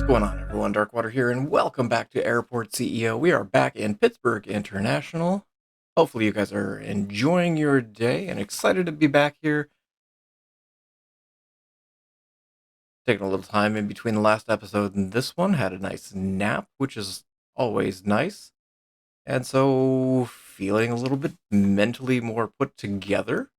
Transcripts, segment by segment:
What's going on, everyone? Darkwater here, and welcome back to Airport CEO. We are back in Pittsburgh International. Hopefully, you guys are enjoying your day and excited to be back here. Taking a little time in between the last episode and this one, had a nice nap, which is always nice. And so, feeling a little bit mentally more put together.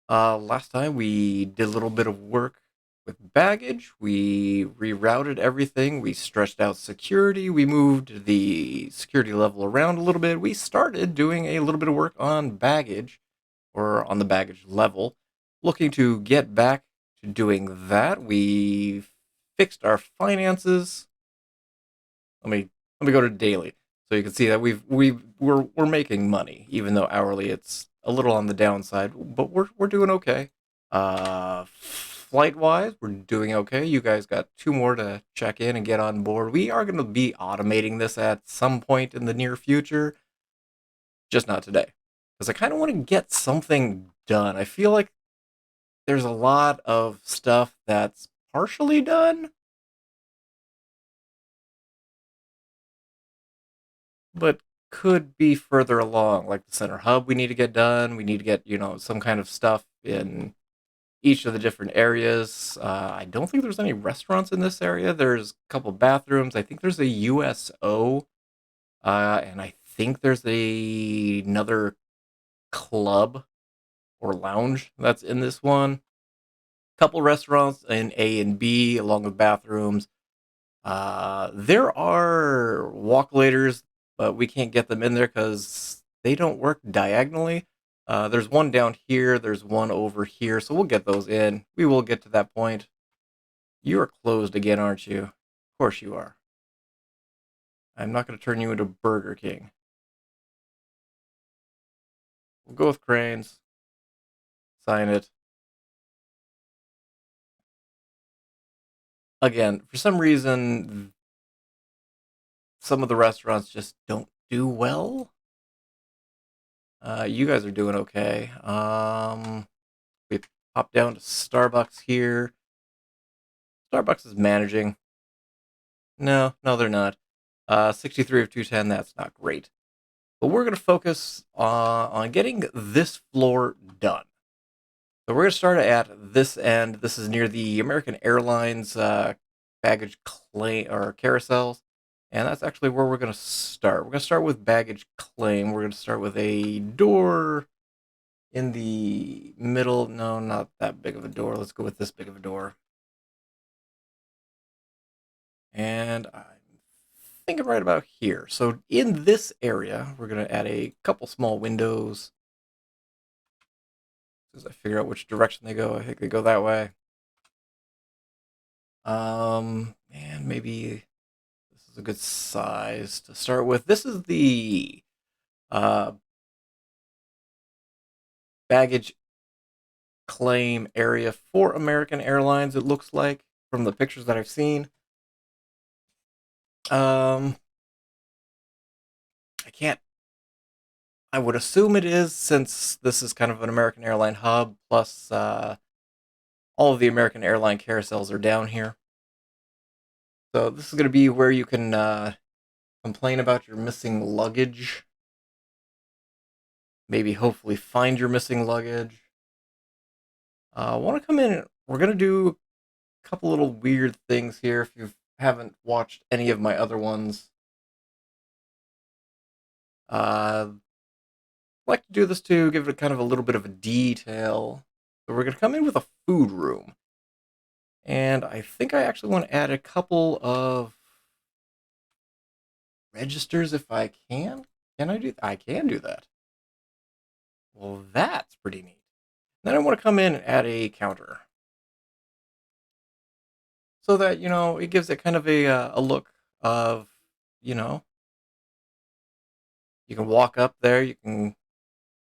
Last time we did a little bit of work with baggage. We rerouted everything. We stretched out security. We moved the security level around a little bit. We started doing a little bit of work on baggage, or on the baggage level. Looking to get back to doing that. We fixed our finances. Let me go to daily, so you can see that we're making money, even though hourly it's a little on the downside, but we're doing okay. Flight wise, we're doing okay. You guys got two more to check in and get on board. We are going to be automating this at some point in the near future, just not today, because I kind of want to get something done. I feel like there's a lot of stuff that's partially done, but could be further along, like the center hub we need to get done. We need to get, some kind of stuff in each of the different areas. I don't think there's any restaurants in this area. There's a couple bathrooms. I think there's a USO, and I think there's another club or lounge that's in this one. Couple restaurants in A and B, along with bathrooms. There are walk-laters, but we can't get them in there because they don't work diagonally. There's one down here, there's one over here, so we'll get those in. We will get to that point. You are closed again, aren't you? Of course you are. I'm not going to turn you into Burger King. We'll go with cranes. Sign it. Again, for some reason, some of the restaurants just don't do well. You guys are doing okay. We pop down to Starbucks here. Starbucks is managing. No, they're not. 63 of 210, that's not great. But we're going to focus on getting this floor done. So we're going to start at this end. This is near the American Airlines baggage claim or carousels. And that's actually where we're going to start. We're going to start with baggage claim. We're going to start with a door in the middle. No, not that big of a door. Let's go with this big of a door. And I'm thinking right about here. So in this area, we're going to add a couple small windows. As I figure out which direction they go, I think they go that way. And maybe this is a good size to start with. This is the baggage claim area for American Airlines, it looks like, from the pictures that I've seen. I can't. I would assume it is, since this is kind of an American airline hub, plus all of the American airline carousels are down here. So this is going to be where you can complain about your missing luggage. Maybe hopefully find your missing luggage. I want to come in. We're going to do a couple little weird things here. If you haven't watched any of my other ones, I like to do this to give it kind of a little bit of a detail. So we're going to come in with a food room. And I think I actually want to add a couple of registers if I can. Can I do that? I can do that. Well, that's pretty neat. Then I want to come in and add a counter, so that, it gives it kind of a look of, you know, you can walk up there, you can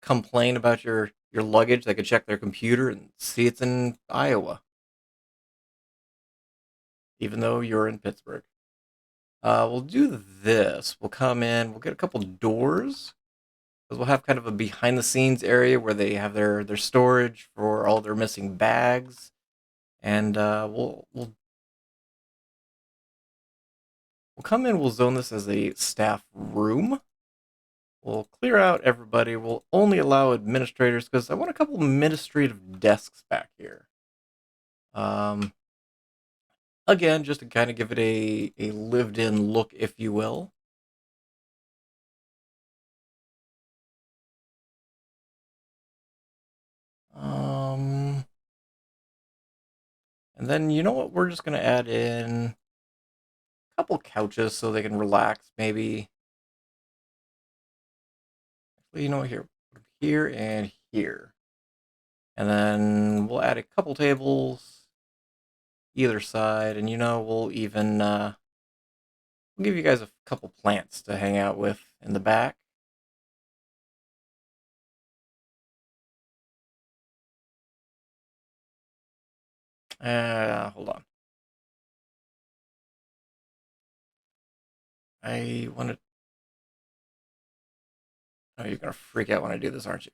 complain about your luggage. They could check their computer and see it's in Iowa, even though you're in Pittsburgh. We'll do this. We'll come in. We'll get a couple doors, because we'll have kind of a behind the scenes area where they have their storage for all their missing bags, and we'll We'll come in, we'll zone this as a staff room. We'll clear out everybody. We'll only allow administrators because I want a couple administrative desks back here. Again, just to kind of give it a lived-in look, if you will. And then you know what? We're just gonna add in a couple couches so they can relax, maybe. Actually, you know what? Here and here. And then we'll add a couple tables either side, and we'll even we'll give you guys a couple plants to hang out with in the back. Hold on. I want to. Oh, you're gonna freak out when I do this, aren't you?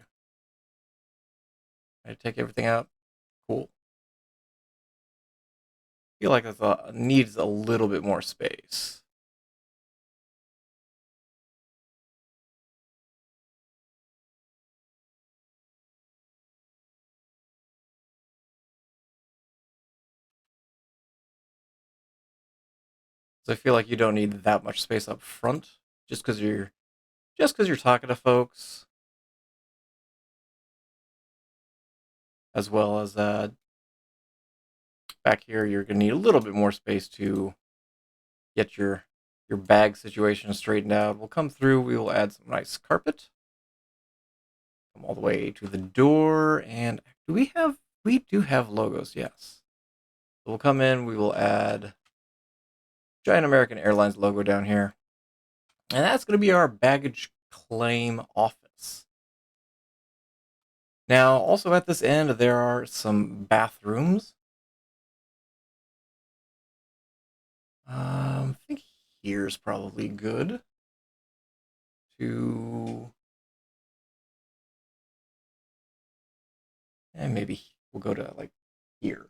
I take everything out. Cool. Feel like it needs a little bit more space. So I feel like you don't need that much space up front, just because you're talking to folks, as well as back here you're gonna need a little bit more space to get your bag situation straightened out. We'll come through. We will add some nice carpet. Come all the way to the door, and we do have logos, yes. So we'll come in. We will add giant American Airlines logo down here. And that's going to be our baggage claim office. Now, also at this end, there are some bathrooms. I think here's probably good to... And maybe we'll go to, like, here.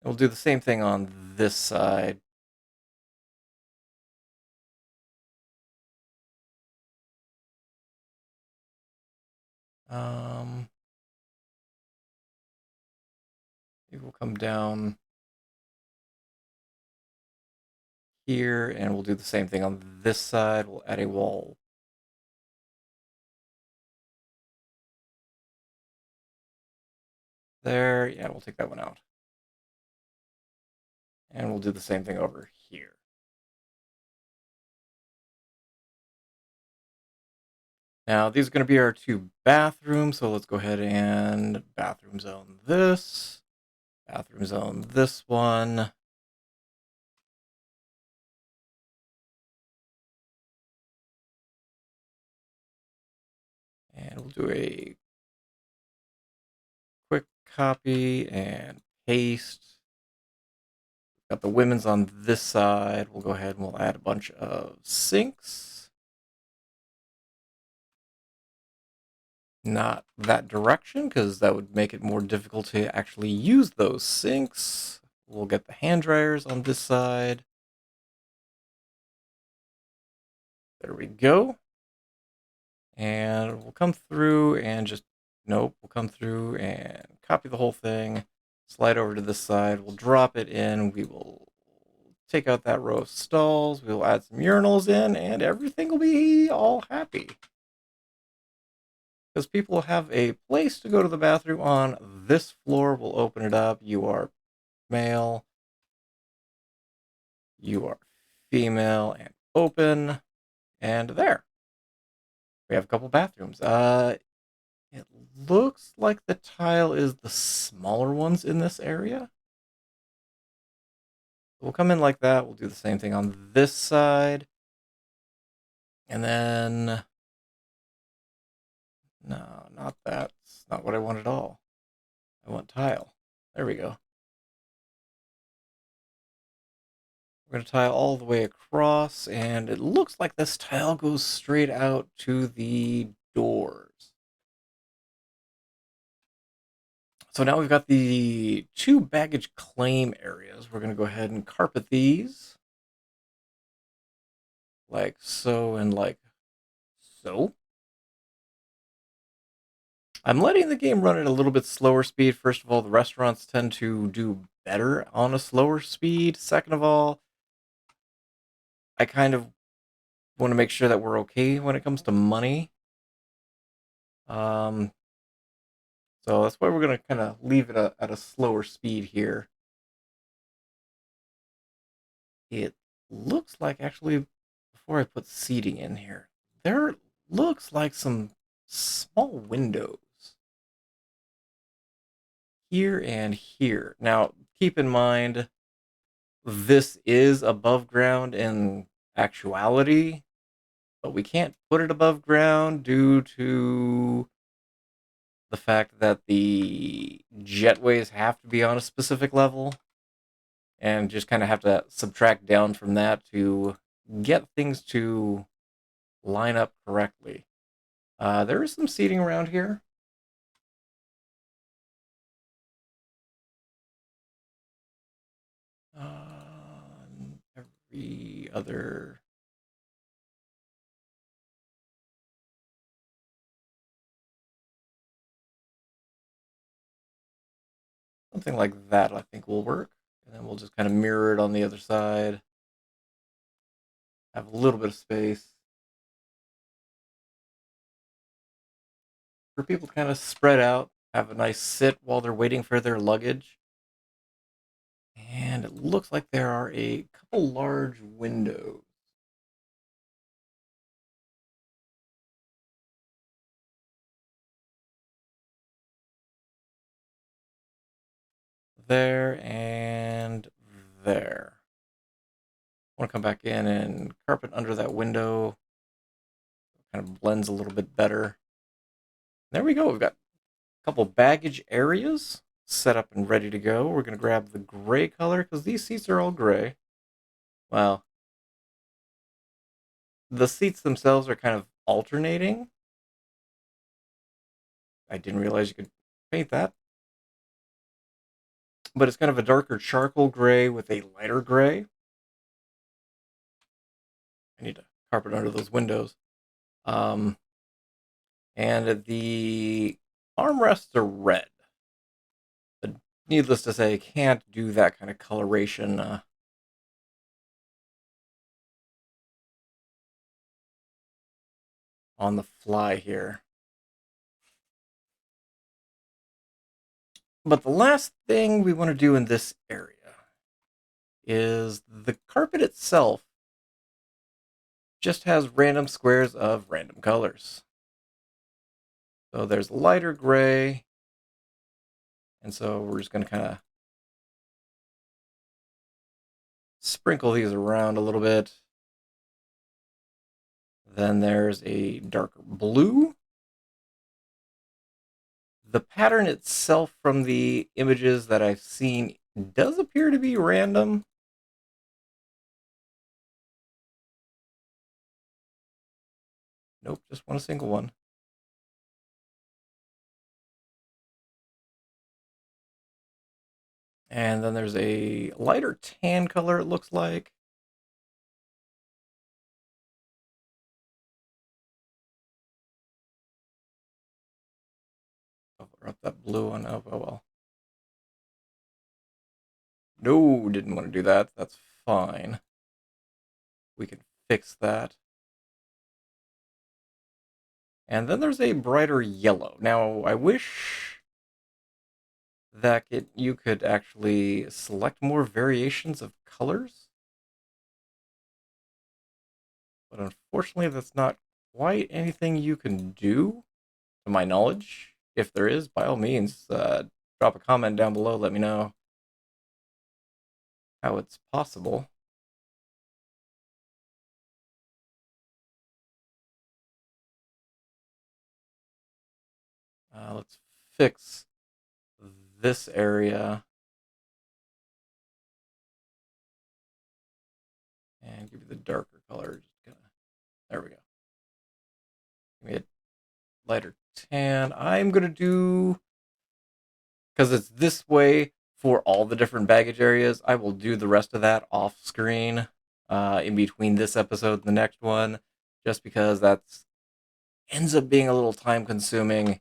We'll do the same thing on this side. Maybe we'll come down here, and we'll do the same thing on this side. We'll add a wall there. Yeah, we'll take that one out. And we'll do the same thing over here. Now, these are going to be our two bathrooms, so let's go ahead and bathroom zone this, bathroom zone this one. And we'll do a quick copy and paste. Got the women's on this side. We'll go ahead and we'll add a bunch of sinks. Not that direction, because that would make it more difficult to actually use those sinks. We'll get the hand dryers on this side. There we go. And we'll come through and we'll come through and copy the whole thing, slide over to this side, we'll drop it in, we will take out that row of stalls, we'll add some urinals in, and everything will be all happy. Because people have a place to go to the bathroom on this floor. We'll open it up. You are male, you are female, and open, and there. We have a couple bathrooms. It looks like the tile is the smaller ones in this area. We'll come in like that. We'll do the same thing on this side. And then... No, not that. It's not what I want at all. I want tile. There we go. We're going to tile all the way across, and it looks like this tile goes straight out to the doors. So now we've got the 2 baggage claim areas. We're going to go ahead and carpet these like so and like so. I'm letting the game run at a little bit slower speed. First of all, the restaurants tend to do better on a slower speed. Second of all, I kind of want to make sure that we're okay when it comes to money. Um, so that's why we're going to kind of leave it at a slower speed here. It looks like, actually, before I put seating in here, there looks like some small windows here and here. Now, keep in mind, this is above ground in actuality, but we can't put it above ground due to the fact that the jetways have to be on a specific level, and just kind of have to subtract down from that to get things to line up correctly. There is some seating around here. Every other. Something like that, I think, will work. And then we'll just kind of mirror it on the other side. Have a little bit of space for people to kind of spread out, have a nice sit while they're waiting for their luggage. And it looks like there are a couple large windows. There and there. I want to come back in and carpet under that window. Kind of blends a little bit better. There we go. We've got a couple baggage areas set up and ready to go. We're going to grab the gray color because these seats are all gray. Well, the seats themselves are kind of alternating. I didn't realize you could paint that. But it's kind of a darker charcoal gray with a lighter gray. I need to carpet under those windows. And the armrests are red. But needless to say, can't do that kind of coloration on the fly here. But the last thing we want to do in this area is the carpet itself just has random squares of random colors. So there's lighter gray, and so we're just going to kind of sprinkle these around a little bit. Then there's a darker blue. The pattern itself from the images that I've seen does appear to be random. Nope, just want a single one. And then there's a lighter tan color, it looks like. Cover up that blue one. Oh, well. No, didn't want to do that. That's fine. We can fix that. And then there's a brighter yellow. Now, I wish that you could actually select more variations of colors. But unfortunately, that's not quite anything you can do, to my knowledge. If there is, by all means, drop a comment down below. Let me know how it's possible. Let's fix this area and give you the darker color. There we go. Give me a lighter tan. I'm gonna do because it's this way for all the different baggage areas. I will do the rest of that off screen in between this episode and the next one, just because that's ends up being a little time consuming,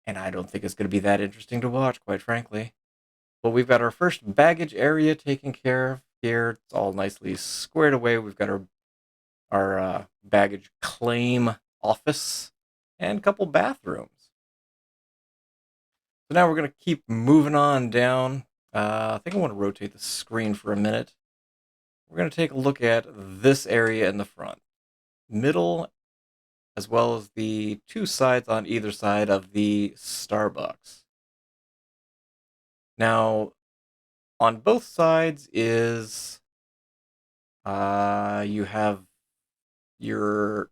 and I don't think it's going to be that interesting to watch, quite frankly. But we've got our first baggage area taken care of here. It's all nicely squared away. We've got our baggage claim office and a couple bathrooms. So now we're going to keep moving on down. I think I want to rotate the screen for a minute. We're going to take a look at this area in the front, middle, as well as the two sides on either side of the Starbucks. Now, on both sides is you have your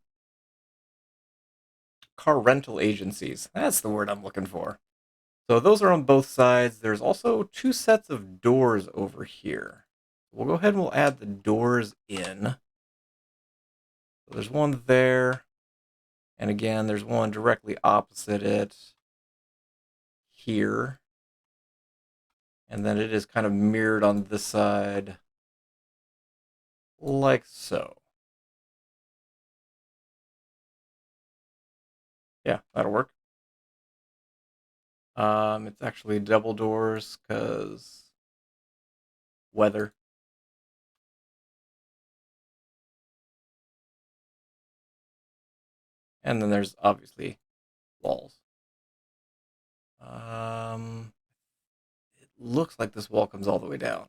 car rental agencies. That's the word I'm looking for. So those are on both sides. There's also two sets of doors over here. We'll go ahead and we'll add the doors in. So there's one there. And again, there's one directly opposite it here. And then it is kind of mirrored on this side, like so. Yeah, that'll work. It's actually double doors because weather. And then there's obviously walls. It looks like this wall comes all the way down.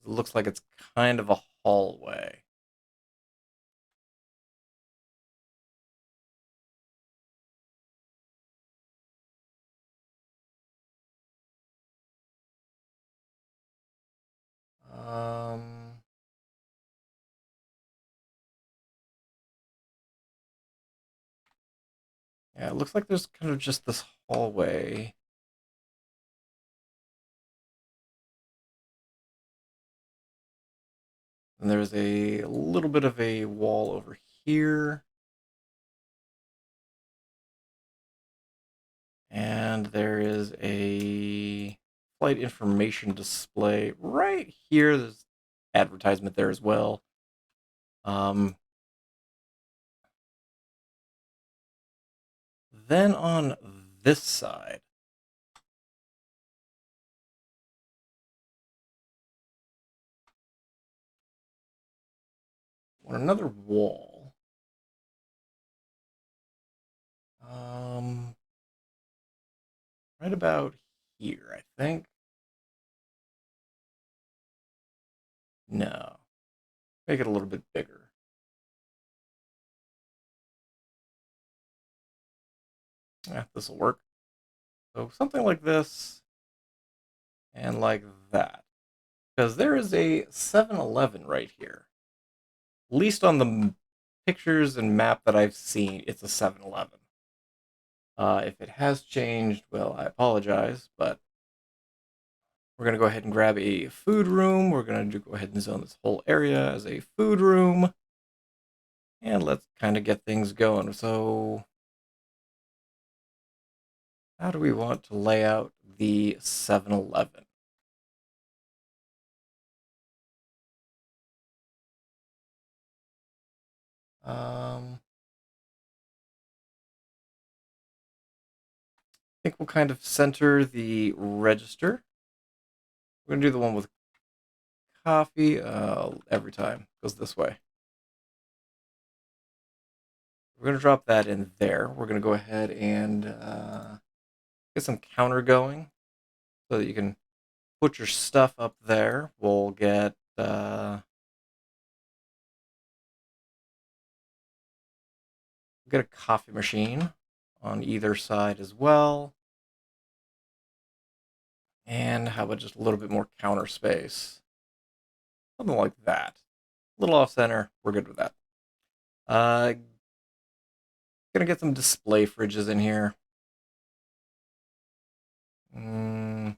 It looks like it's kind of a hallway. Um, yeah, it looks like there's kind of just this hallway. And there's a little bit of a wall over here. And there is a flight information display right here. There's advertisement there as well. Then on this side, on another wall, right about here, I think. No, make it a little bit bigger. Yeah, this will work. So something like this and like that. Because there is a 7-Eleven right here. At least on the pictures and map that I've seen, it's a 7-Eleven. If it has changed, well, I apologize, but we're going to go ahead and grab a food room. We're going to go ahead and zone this whole area as a food room. And let's kind of get things going. So, how do we want to lay out the 7-Eleven? I think we'll kind of center the register. We're going to do the one with coffee every time. It goes this way. We're going to drop that in there. We're going to go ahead and get some counter going so that you can put your stuff up there. We'll get a coffee machine on either side as well. And how about just a little bit more counter space? Something like that. A little off center. We're good with that. Gonna get some display fridges in here. Mm,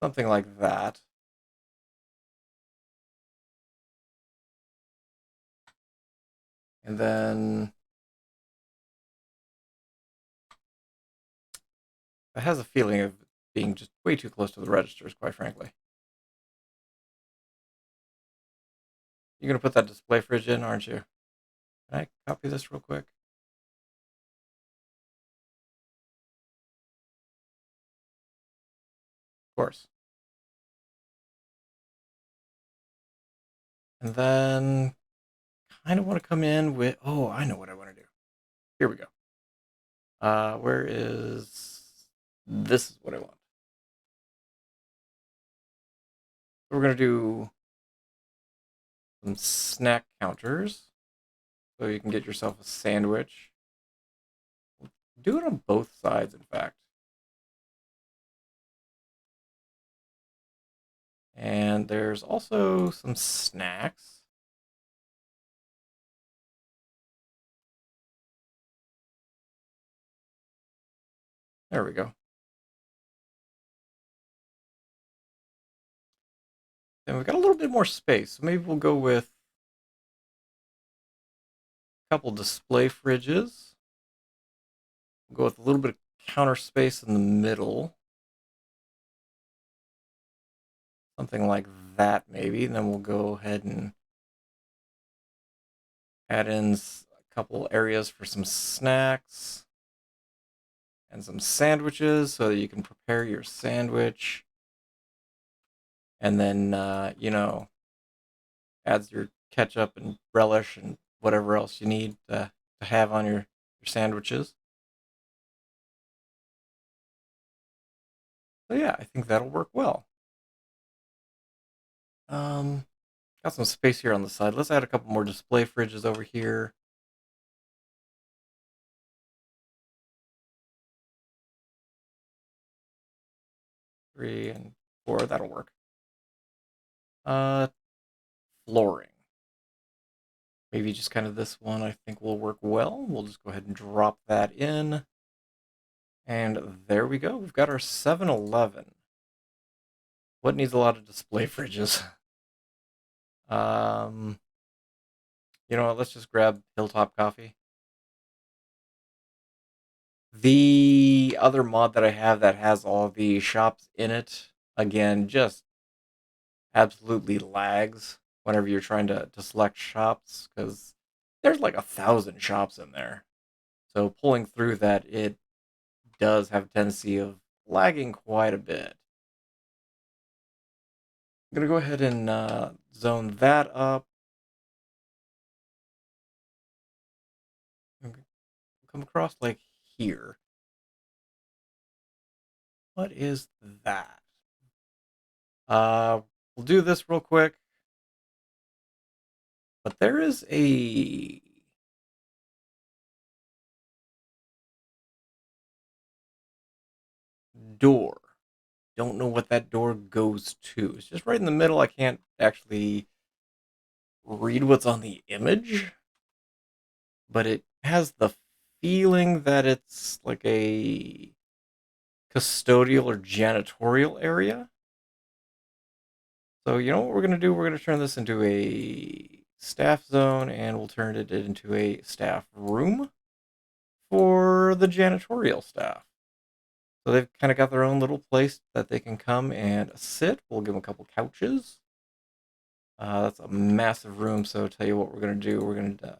something like that. And then it has a feeling of being just way too close to the registers, quite frankly. You're going to put that display fridge in, aren't you? Can I copy this real quick? Of course. And then kind of want to come in with, oh, I know what I want to do. Here we go. Where is, this is what I want. We're going to do some snack counters. So you can get yourself a sandwich. Do it on both sides, in fact. And there's also some snacks. There we go. And we've got a little bit more space. So maybe we'll go with a couple display fridges. We'll go with a little bit of counter space in the middle. Something like that, maybe. And then we'll go ahead and add in a couple areas for some snacks and some sandwiches so that you can prepare your sandwich. And then, adds your ketchup and relish and whatever else you need to have on your sandwiches. So yeah, I think that'll work well. Um, got some space here on the side. Let's add a couple more display fridges over here. 3 and 4, that'll work. Uh, Flooring. Maybe just kind of this one I think will work well. We'll just go ahead and drop that in. And there we go. We've got our 7-Eleven. What needs a lot of display fridges? You know what? Let's just grab Hilltop Coffee. The other mod that I have that has all the shops in it, again, just absolutely lags whenever you're trying to select shops because there's like 1,000 shops in there. So pulling through that, it does have a tendency of lagging quite a bit. I'm going to go ahead and zone that up. Come across like here. What is that? We'll do this real quick. But there is a door. Don't know what that door goes to. It's just right in the middle. I can't actually read what's on the image, but it has the feeling that it's like a custodial or janitorial area. So you know what we're going to do? We're going to turn this into a staff zone and we'll turn it into a staff room for the janitorial staff. So they've kind of got their own little place that they can come and sit. We'll give them a couple couches. That's a massive room, so I'll tell you what we're going to do. We're going to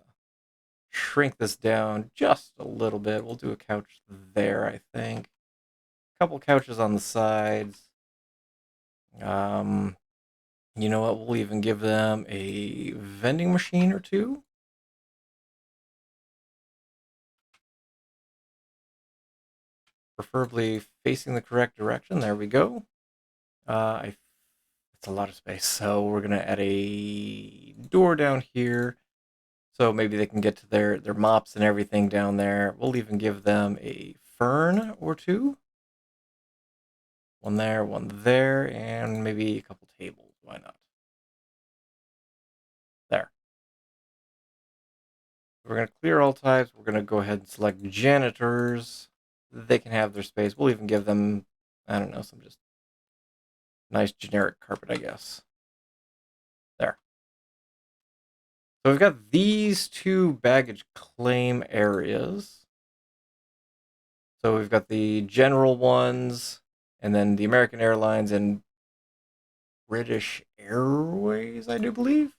shrink this down just a little bit. We'll do a couch there, I think. A couple couches on the sides. You know what? We'll even give them a vending machine or two. Preferably facing the correct direction. There we go. It's a lot of space, so we're going to add a door down here. So maybe they can get to their mops and everything down there. We'll even give them a fern or two. One there, and maybe a couple tables. Why not? There. We're going to clear all types. We're going to go ahead and select janitors. They can have their space. We'll even give them, I don't know, some just nice generic carpet, I guess. There. So we've got these two baggage claim areas. So we've got the general ones, and then the American Airlines and British Airways, I do believe.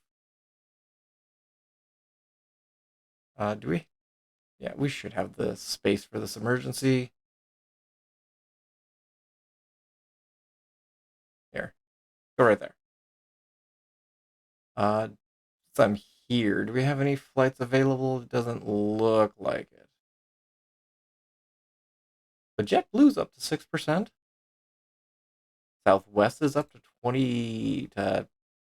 Do we? Yeah, we should have the space for this emergency. Here, go right there. Since I'm here, do we have any flights available? It doesn't look like it. But JetBlue's up to 6%. Southwest is up to 20 to,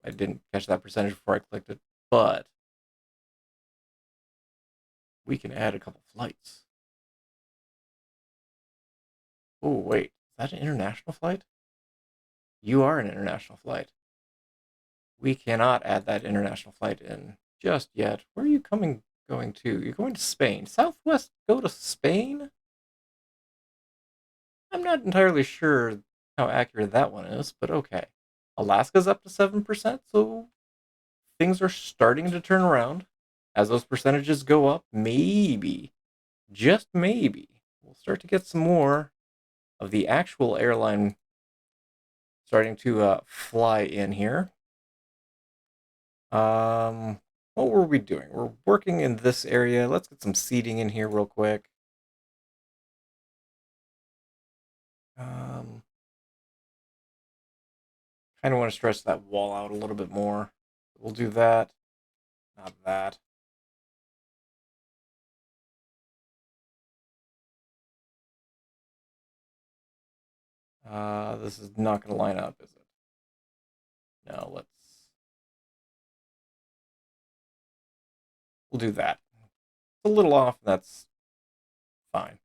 I didn't catch that percentage before I clicked it, but we can add a couple flights. Oh, wait, is that an international flight? You are an international flight. We cannot add that international flight in just yet. Where are you going to? You're going to Spain. Southwest go to Spain? I'm not entirely sure how accurate that one is, but okay. Alaska's up to 7%, so things are starting to turn around. As those percentages go up, maybe, just maybe, we'll start to get some more of the actual airline starting to fly in here. What were we doing? We're working in this area. Let's get some seating in here real quick. Um, kind of want to stretch that wall out a little bit more. We'll do that. Not that. This is not going to line up, is it? No, we'll do that. It's a little off, that's fine.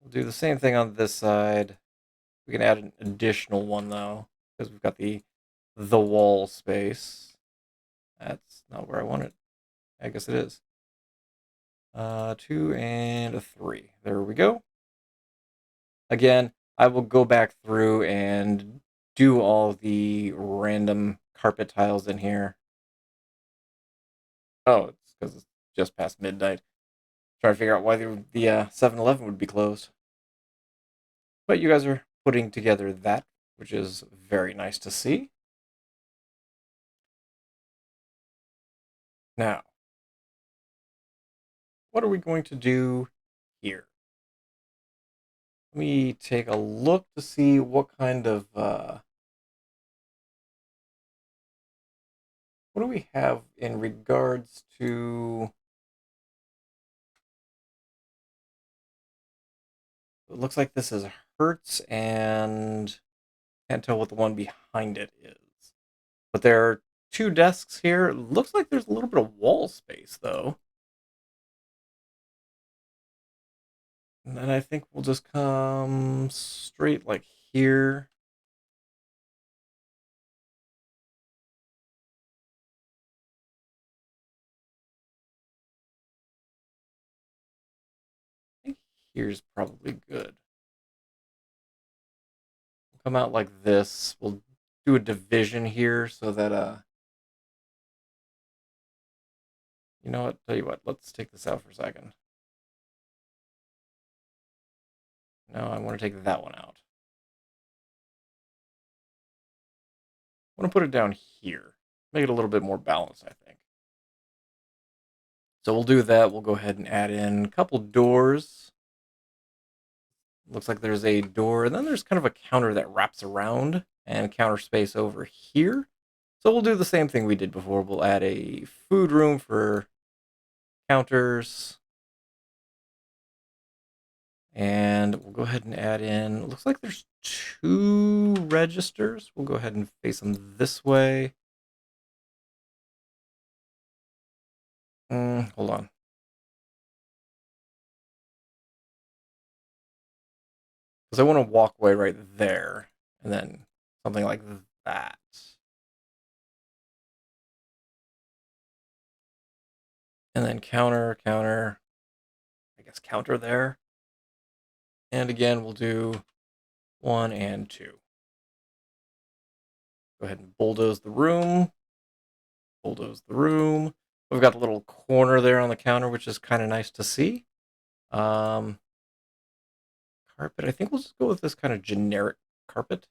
We'll do the same thing on this side. We can add an additional one though, because we've got the wall space. That's not where I want it. I guess it is. 2 and a 3. There we go. Again, I will go back through and do all the random carpet tiles in here. Oh, it's because it's just past midnight. Trying to figure out why the 7-Eleven would be closed. But you guys are putting together that, which is very nice to see. Now, what are we going to do here? Let me take a look to see what kind of what do we have in regards to. It looks like this is Hertz, and can't tell what the one behind it is. But there are two desks here. Looks like there's a little bit of wall space though. And then I think we'll just come straight like here. I think here's probably good. We'll come out like this. We'll do a division here so that you know what? Tell you what, let's take this out for a second. No, I want to take that one out. I want to put it down here. Make it a little bit more balanced, I think. So we'll do that. We'll go ahead and add in a couple doors. Looks like there's a door, and then there's kind of a counter that wraps around and counter space over here. So we'll do the same thing we did before. We'll add a food room for counters. And we'll go ahead and add in, looks like there's 2 registers. We'll go ahead and face them this way. Hold on. Because I want to walk away right there. And then something like that. And then counter, I guess counter there. And again, we'll do 1 and 2. Go ahead and bulldoze the room. bulldoze the room. We've got a little corner there on the counter, which is kind of nice to see. Um, Carpet. I think we'll just go with this kind of generic carpet.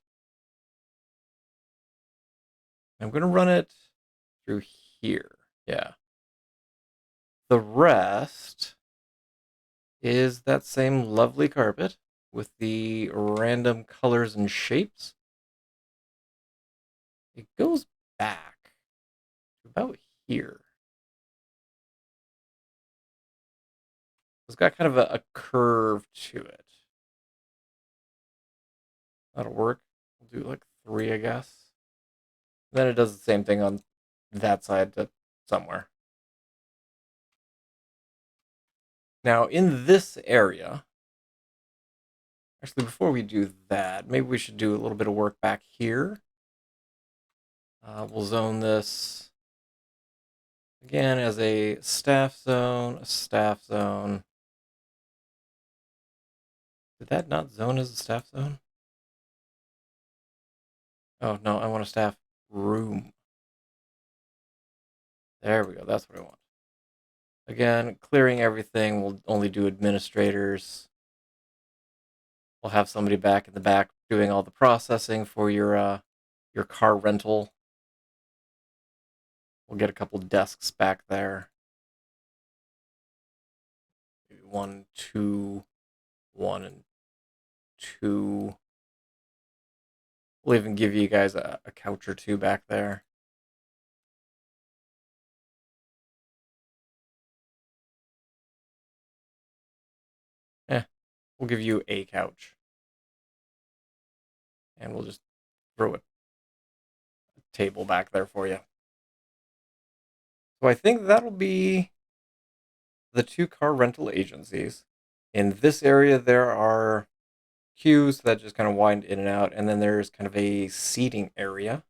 I'm going to run it through here. Yeah. The rest is that same lovely carpet with the random colors and shapes. It goes back to about here. It's got kind of a curve to it. That'll work. We'll do like 3, I guess. Then it does the same thing on that side to somewhere. Now, in this area, actually, before we do that, maybe we should do a little bit of work back here. We'll zone this again as a staff zone, a staff zone. Did that not zone as a staff zone? Oh, no, I want a staff room. There we go. That's what I want. Again, clearing everything. We'll only do administrators. We'll have somebody back in the back doing all the processing for your car rental. We'll get a couple desks back there. 1, 2, 1, and 2. We'll even give you guys a couch or 2 back there. We'll give you a couch. And we'll just throw a table back there for you. So I think that'll be the 2 car rental agencies. In this area, there are queues that just kind of wind in and out, and then there's kind of a seating area.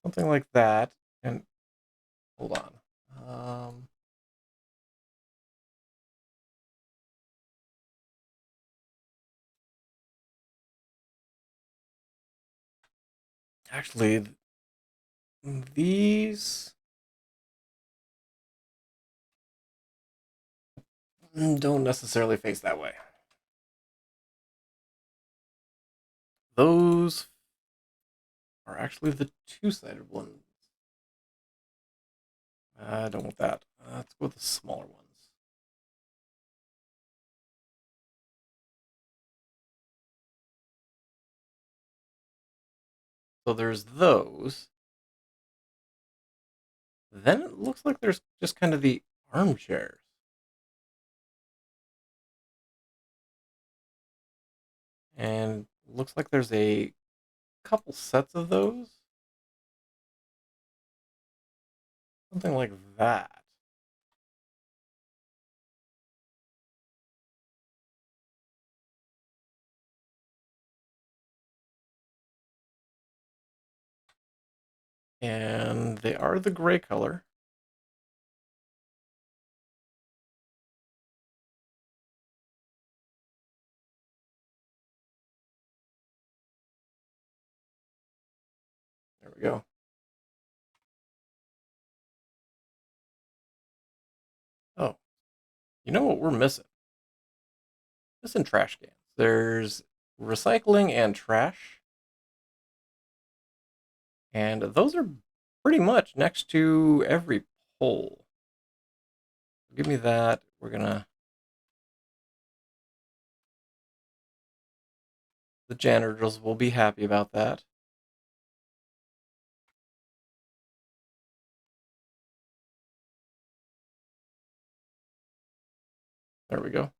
Something like that. And hold on. Actually, these don't necessarily face that way. Those are actually the 2-sided ones. I don't want that. Let's go with the smaller ones. So there's those. Then it looks like there's just kind of the armchairs. And looks like there's a couple sets of those. Something like that. And they are the gray color. There we go. Oh, you know what we're missing? Missing trash cans. There's recycling and trash. And those are pretty much next to every pole. Give me that. We're gonna... The janitors will be happy about that. There we go.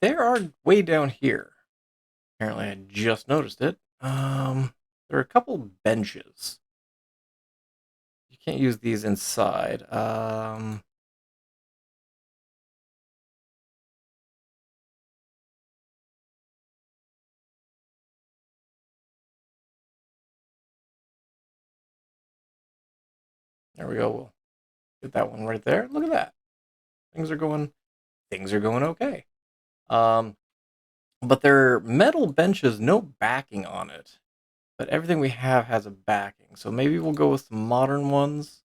There are way down here. Apparently, I just noticed it. There are a couple benches. You can't use these inside. There we go. We'll get that one right there. Look at that. Things are going. Things are going okay. Um, but they're metal benches, no backing on it. But everything we have has a backing, so maybe we'll go with some modern ones.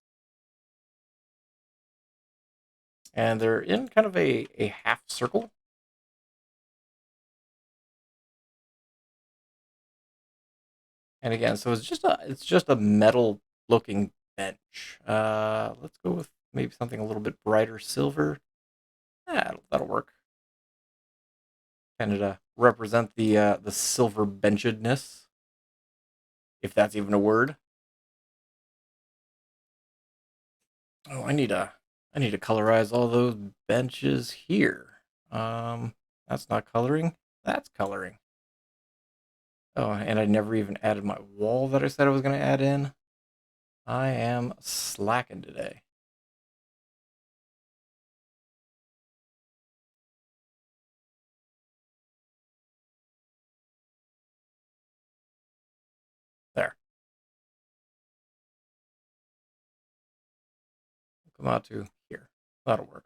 And they're in kind of a half circle. And again, so it's just a metal looking bench. Let's go with maybe something a little bit brighter silver. Yeah, that'll work. Kind of to represent the silver benchedness, if that's even a word. Oh, I need to colorize all those benches here. That's not coloring. That's coloring. Oh, and I never even added my wall that I said I was going to add in. I am slacking today. There. Come out to here. That'll work.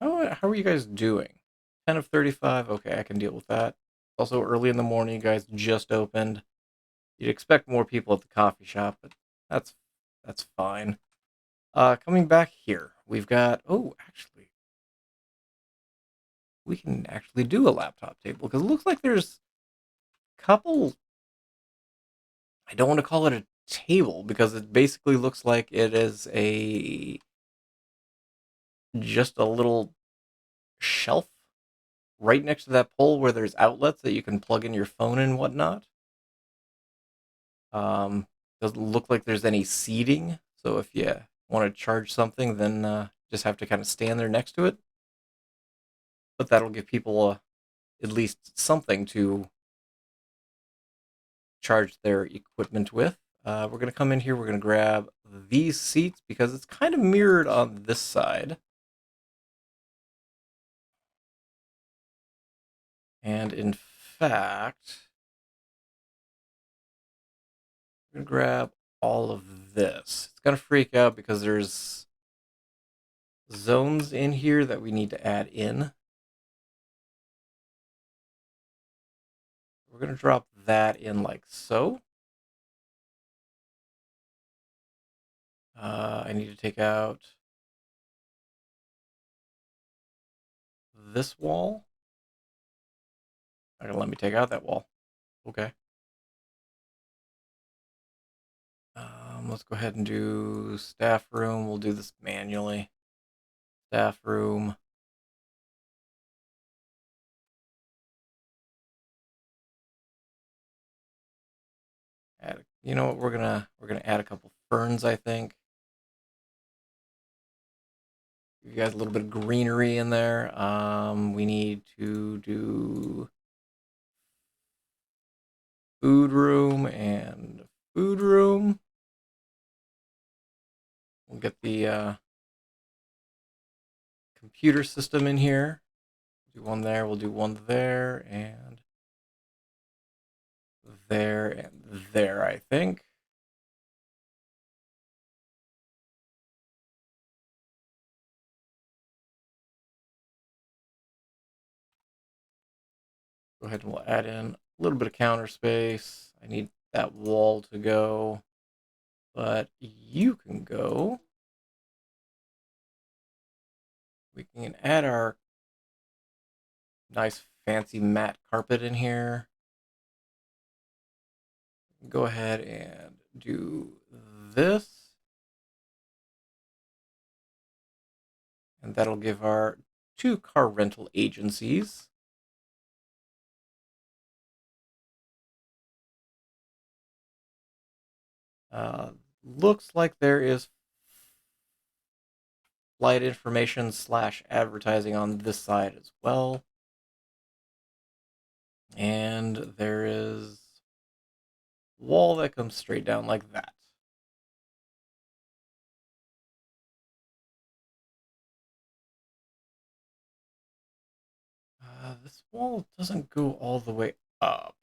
How are you guys doing? 10 of 35? Okay, I can deal with that. Also, early in the morning, you guys just opened. You'd expect more people at the coffee shop, but that's that's fine. Coming back here, we've got. Oh, actually, we can actually do a laptop table because it looks like there's a couple. I don't want to call it a table because it basically looks like it is a just a little shelf right next to that pole where there's outlets that you can plug in your phone and whatnot. Um, doesn't look like there's any seating, so if you want to charge something, then just have to kind of stand there next to it. But that'll give people at least something to charge their equipment with. We're gonna come in here. We're gonna grab these seats because it's kind of mirrored on this side. And in fact, we're gonna grab all of this. It's gonna freak out because there's zones in here that we need to add in. We're going to drop that in like so. I need to take out this wall. Not going to let me take out that wall. Okay. Let's go ahead and do staff room. We'll do this manually. Staff room. You know what? We're gonna add a couple ferns. I think. Give you guys a little bit of greenery in there. We need to do food room and food room. We'll get the computer system in here. Do one there. We'll do one there and there and there. I think. Go ahead and we'll add in a little bit of counter space. I need that wall to go, but you can go. We can add our nice fancy matte carpet in here. Go ahead and do this. And that'll give our two car rental agencies. Looks like there is flight information slash advertising on this side as well. And there is wall that comes straight down like that. This wall doesn't go all the way up.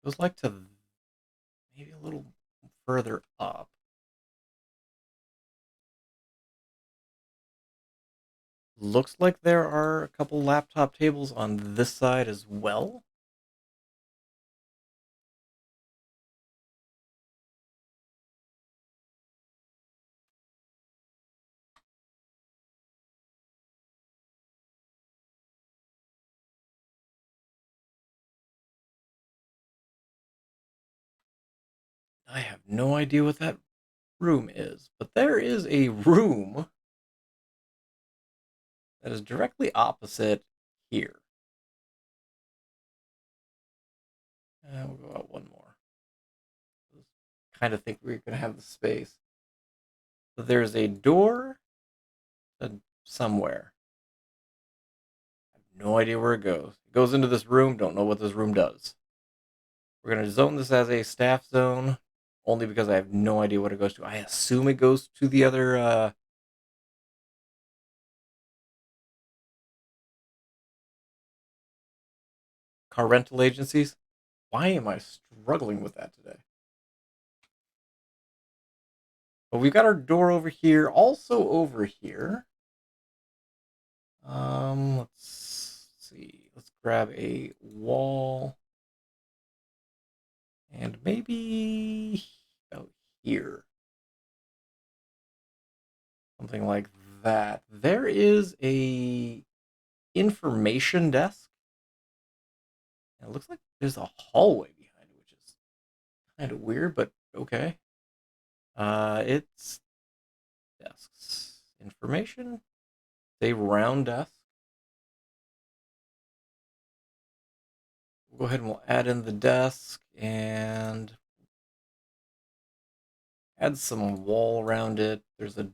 It goes like to maybe a little further up. Looks like there are a couple laptop tables on this side as well. I have no idea what that room is, but there is a room that is directly opposite here. We'll go out one more. Kind of think we're going to have the space. So there's a door somewhere. I have no idea where it goes. It goes into this room. Don't know what this room does. We're going to zone this as a staff zone, only because I have no idea what it goes to. I assume it goes to the other car rental agencies. Why am I struggling with that today? But we've got our door over here. Also over here. Let's see. Let's grab a wall. And maybe out here. Something like that. There is a information desk. And it looks like there's a hallway behind it, which is kind of weird, but okay. It's desks. Information. It's a round desk. We'll go ahead and we'll add in the desk and add some wall around it. There's a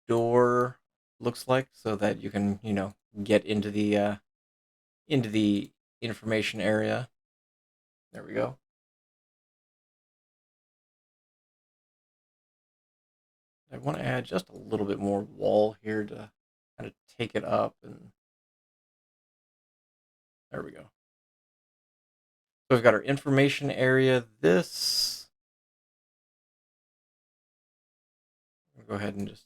door, looks like, so that you can, get into the information area. There we go. I want to add just a little bit more wall here to kind of take it up, and there we go. So we've got our information area. This, we'll go ahead and just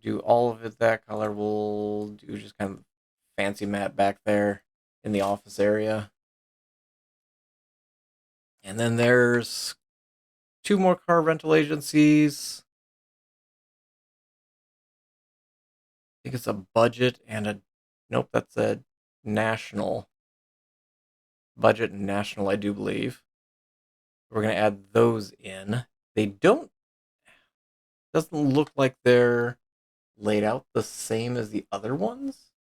do all of it that color. We'll do just kind of fancy mat back there in the office area. And then there's 2 more car rental agencies. I think it's a budget and a, nope, that's a national. Budget and national, I do believe. We're going to add those in. They doesn't look like they're laid out the same as the other ones.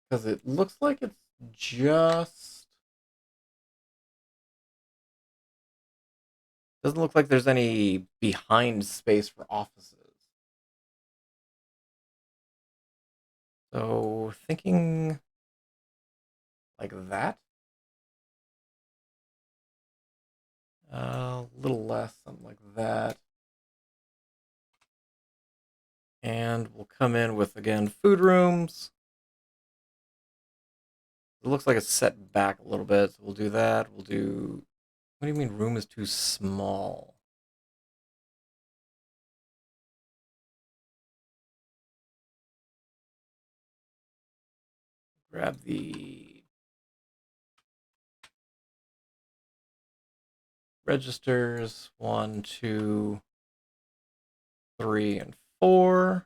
Because it looks like it's just, doesn't look like there's any behind space for offices. So thinking like that. A little less, something like that. And we'll come in with, again, food rooms. It looks like it's set back a little bit, so we'll do that. We'll do, what do you mean room is too small? Grab the registers, 1, 2, 3, and 4.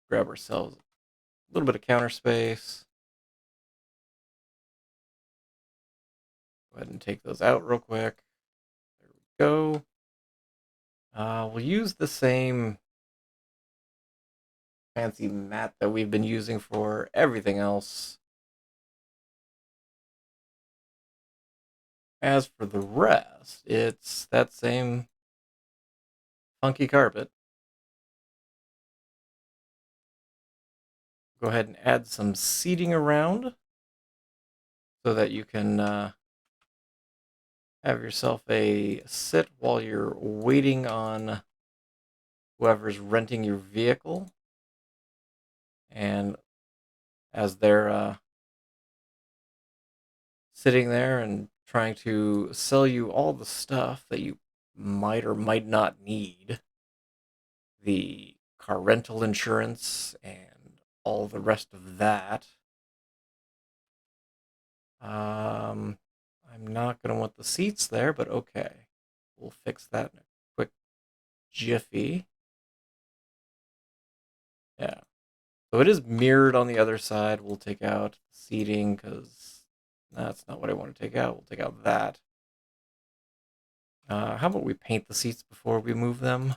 Grab ourselves a little bit of counter space. Go ahead and take those out real quick. There we go. We'll use the same fancy mat that we've been using for everything else. As for the rest, it's that same funky carpet. Go ahead and add some seating around so that you can have yourself a sit while you're waiting on whoever's renting your vehicle. And as they're sitting there and trying to sell you all the stuff that you might or might not need, the car rental insurance and all the rest of that. Um, I'm not going to want the seats there, but okay. We'll fix that in a quick jiffy. Yeah. So it is mirrored on the other side. We'll take out seating because that's not what I want to take out. We'll take out that. How about we paint the seats before we move them?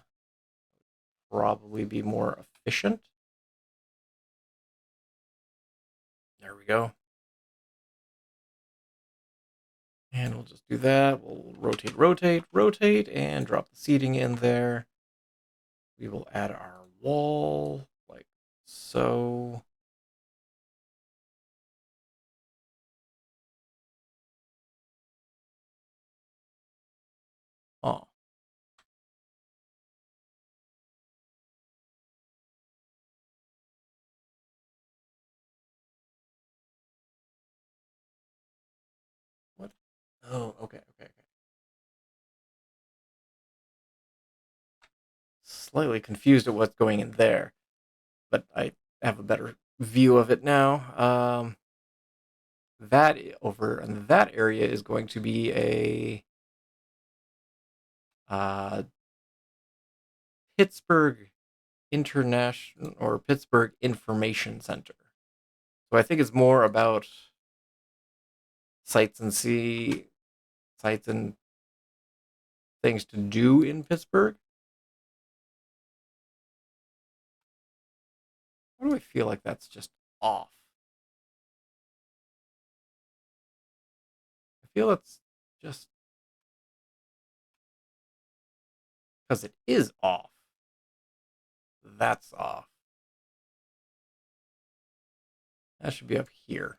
Probably be more efficient. There we go. And we'll just do that. We'll rotate, rotate, rotate, and drop the seating in there. We will add our wall like so. Oh, what? Oh, okay, okay, okay. Slightly confused at what's going in there, but I have a better view of it now. That over in that area is going to be a uh, Pittsburgh International or Pittsburgh Information Center. So I think it's more about sights and see sights and things to do in Pittsburgh. Why do I feel like that's just off? I feel it's just because it is off. That's off. That should be up here.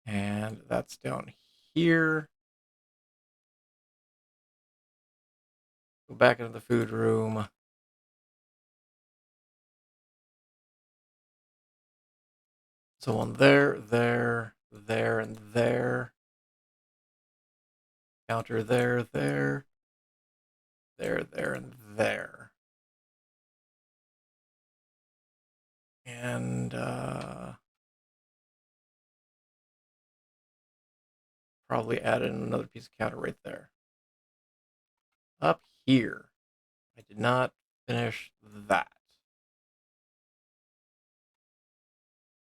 And that's down here. Go back into the food room. So on there, there, there, and there. Counter there, there, there, and there. And probably add in another piece of counter right there. Up here, I did not finish that.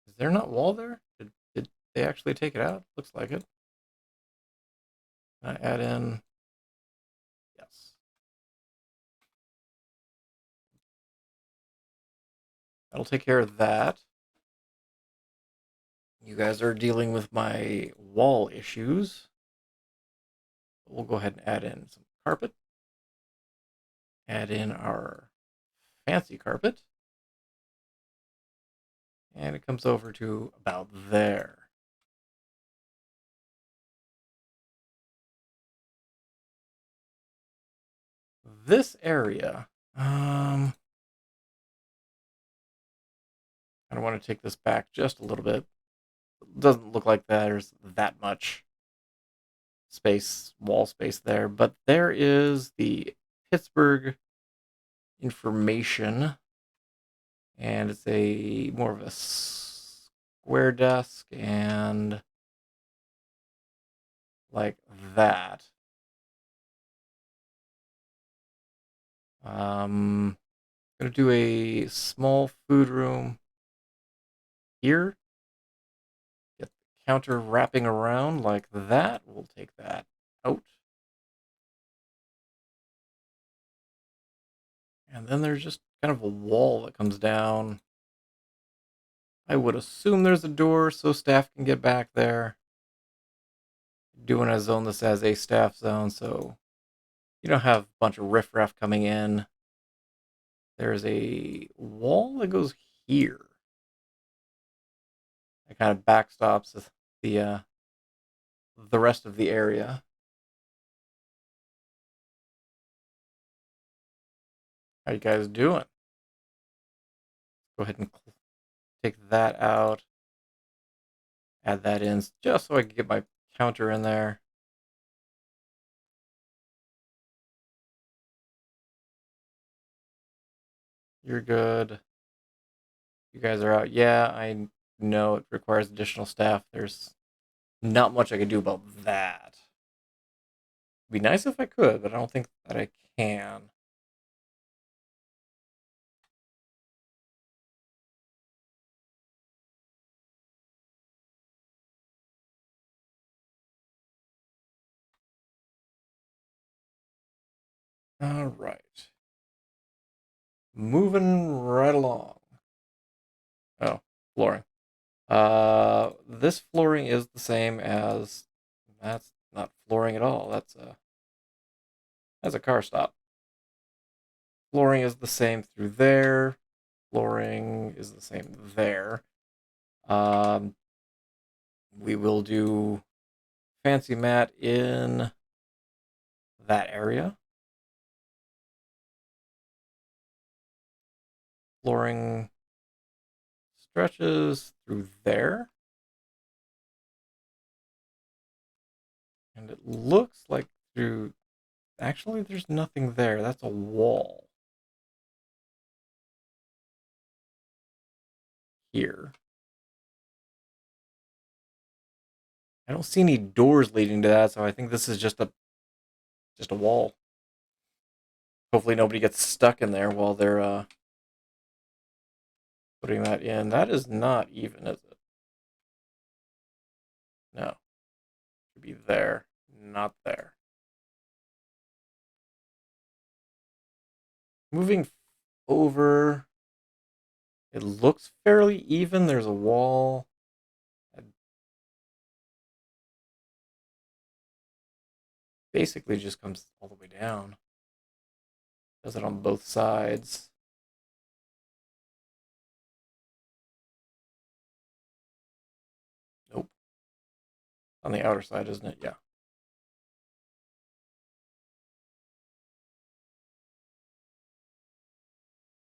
Is there not wall there? Did they actually take it out? Looks like it. Can I add in? Yes. That'll take care of that. You guys are dealing with my wall issues. We'll go ahead and add in some carpet. Add in our fancy carpet. And it comes over to about there. This area, I don't want to take this back just a little bit. It doesn't look like there's that much space, wall space there, but there is the Pittsburgh information, and it's a more of a square desk and like that. Gonna do a small food room here. Get the counter wrapping around like that. We'll take that out. And then there's just kind of a wall that comes down. I would assume there's a door so staff can get back there. Doing a zone this as a staff zone, so you don't have a bunch of riffraff coming in. There's a wall that goes here. It kind of backstops the rest of the area. How you guys doing? Go ahead and take that out. Add that in just so I can get my counter in there. You're good. You guys are out. Yeah, I know it requires additional staff. There's not much I can do about that. It'd be nice if I could, but I don't think that I can. All right. Moving right along. Oh, flooring. This flooring is the same as that's not flooring at all. That's a car stop. Flooring is the same through there. Flooring is the same there. Um, we will do fancy mat in that area. Flooring stretches through there. And it looks like through... Actually, there's nothing there. That's a wall. Here. I don't see any doors leading to that, so I think this is just a wall. Hopefully nobody gets stuck in there while they're putting that in. That is not even, is it? No. It should be there, not there. Moving over, it looks fairly even. There's a wall. It basically just comes all the way down. Does it on both sides. Nope. On the outer side, isn't it? Yeah.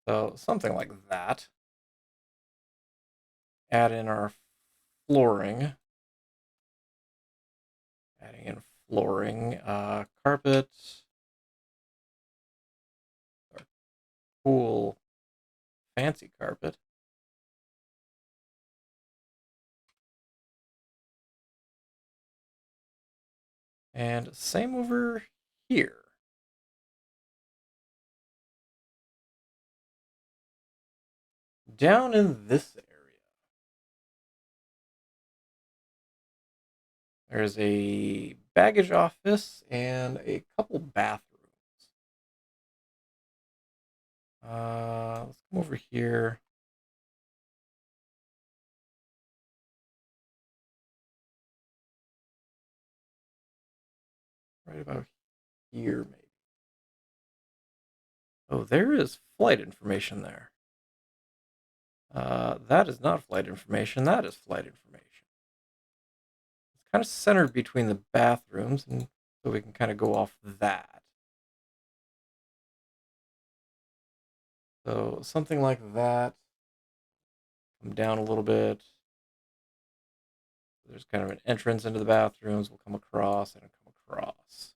So something like that. Add in our flooring. Adding in flooring. Carpet. Our cool, fancy carpet. And same over here. Down in this area, there's a baggage office and a couple bathrooms. Let's come over here. Right about here, maybe. Oh, there is flight information there. That is not flight information. That is flight information. It's kind of centered between the bathrooms, and so we can kind of go off that. So something like that. Come down a little bit. There's kind of an entrance into the bathrooms. We'll come across and come across.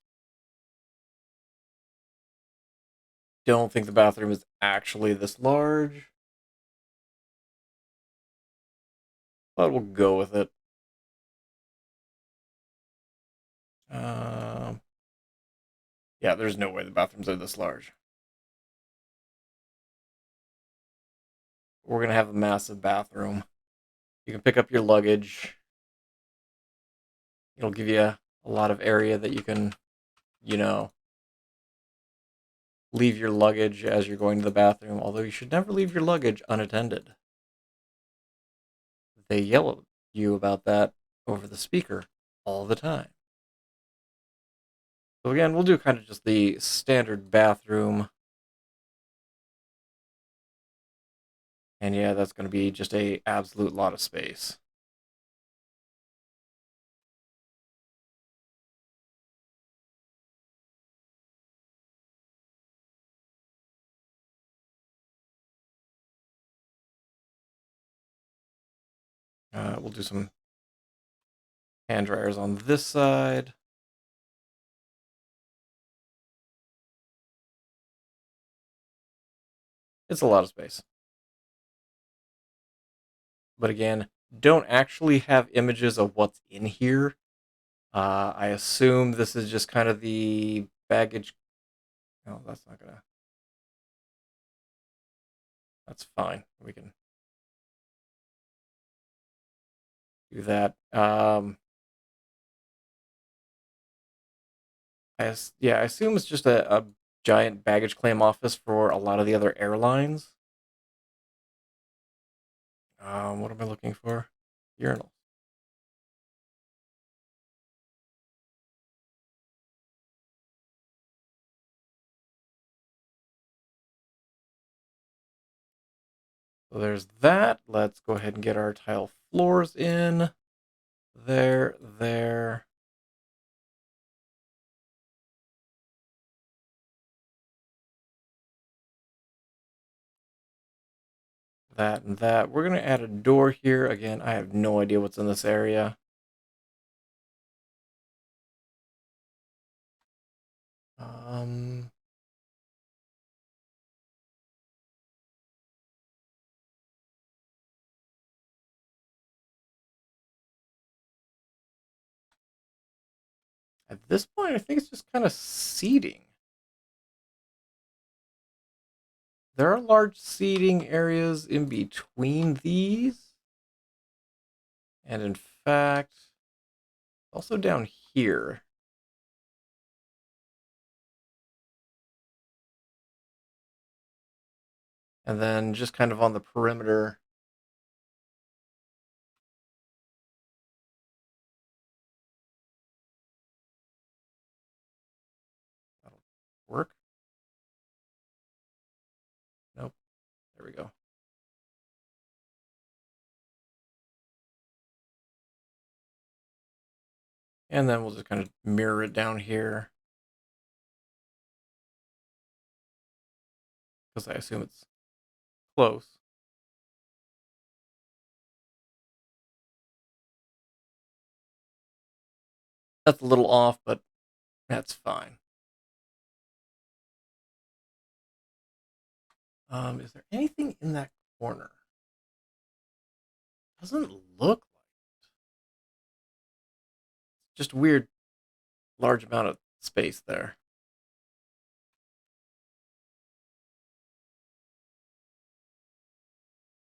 Don't think the bathroom is actually this large, but we'll go with it. Um, yeah, there's no way the bathrooms are this large. We're gonna have a massive bathroom. You can pick up your luggage. It'll give you a lot of area that you can, you know, leave your luggage as you're going to the bathroom. Although you should never leave your luggage unattended. They yell at you about that over the speaker all the time. So again, we'll do kind of just the standard bathroom. And yeah, that's going to be just a absolute lot of space. We'll do some hand dryers on this side. It's a lot of space. But again, don't actually have images of what's in here. I assume this is just kind of the baggage. No, that's not gonna. That's fine. We can do that. Yeah, I assume it's just a giant baggage claim office for a lot of the other airlines. What am I looking for? Urinals. So there's that. Let's go ahead and get our tile floors in. There. That and that. We're going to add a door here. Again, I have no idea what's in this area. Um, at this point, I think it's just kind of seating. There are large seating areas in between these. And in fact, also down here. And then just kind of on the perimeter. That'll work. Nope. There we go. And then we'll just kind of mirror it down here. Because I assume it's close. That's a little off, but that's fine. Is there anything in that corner? Doesn't look like just weird large amount of space there.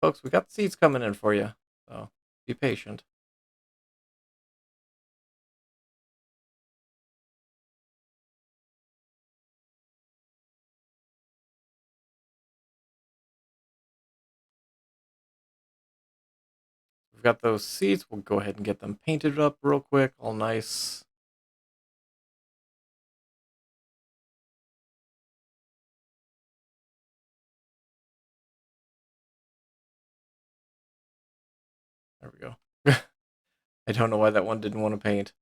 Folks, we got the seats coming in for you, so be patient. We've got those seats. We'll go ahead and get them painted up real quick, all nice. There we go. I don't know why that one didn't want to paint.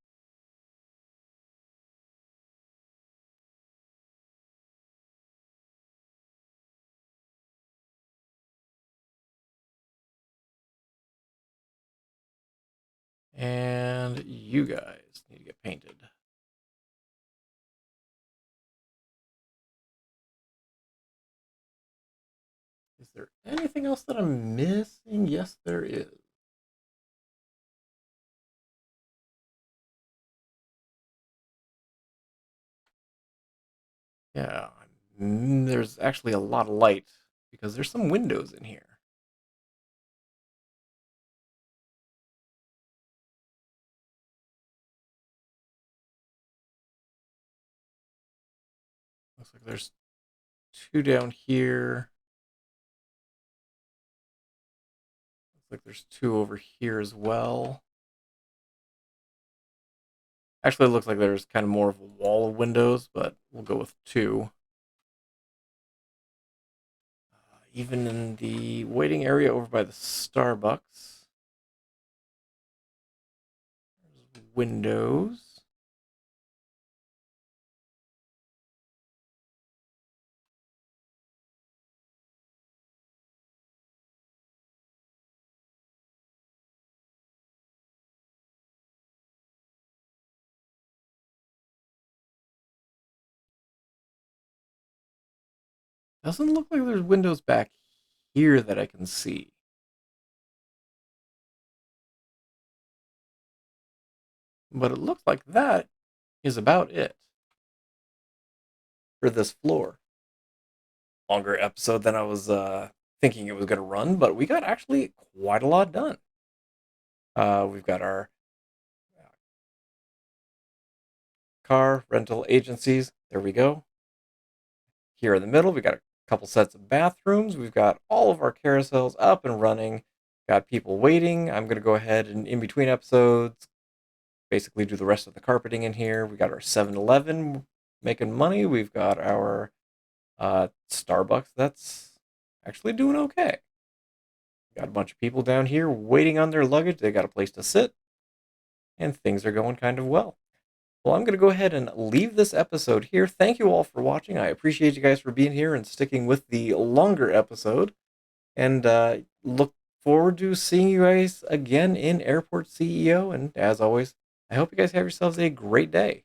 And you guys need to get painted. Is there anything else that I'm missing? Yes, there is. Yeah, there's actually a lot of light because there's some windows in here. Looks like there's two down here. Looks like there's two over here as well. Actually, it looks like there's kind of more of a wall of windows, but we'll go with two. Even in the waiting area over by the Starbucks, there's windows. Doesn't look like there's windows back here that I can see. But it looks like that is about it for this floor. Longer episode than I was thinking it was going to run, but we got actually quite a lot done. We've got our car rental agencies. There we go. Here in the middle, we got a couple sets of bathrooms. We've got all of our carousels up and running. Got people waiting. I'm going to go ahead and in between episodes, basically do the rest of the carpeting in here. We got our 7-Eleven making money. We've got our Starbucks that's actually doing okay. Got a bunch of people down here waiting on their luggage. They got a place to sit, and things are going kind of well. Well, I'm going to go ahead and leave this episode here. Thank you all for watching. I appreciate you guys for being here and sticking with the longer episode. And look forward to seeing you guys again in Airport CEO. And as always, I hope you guys have yourselves a great day.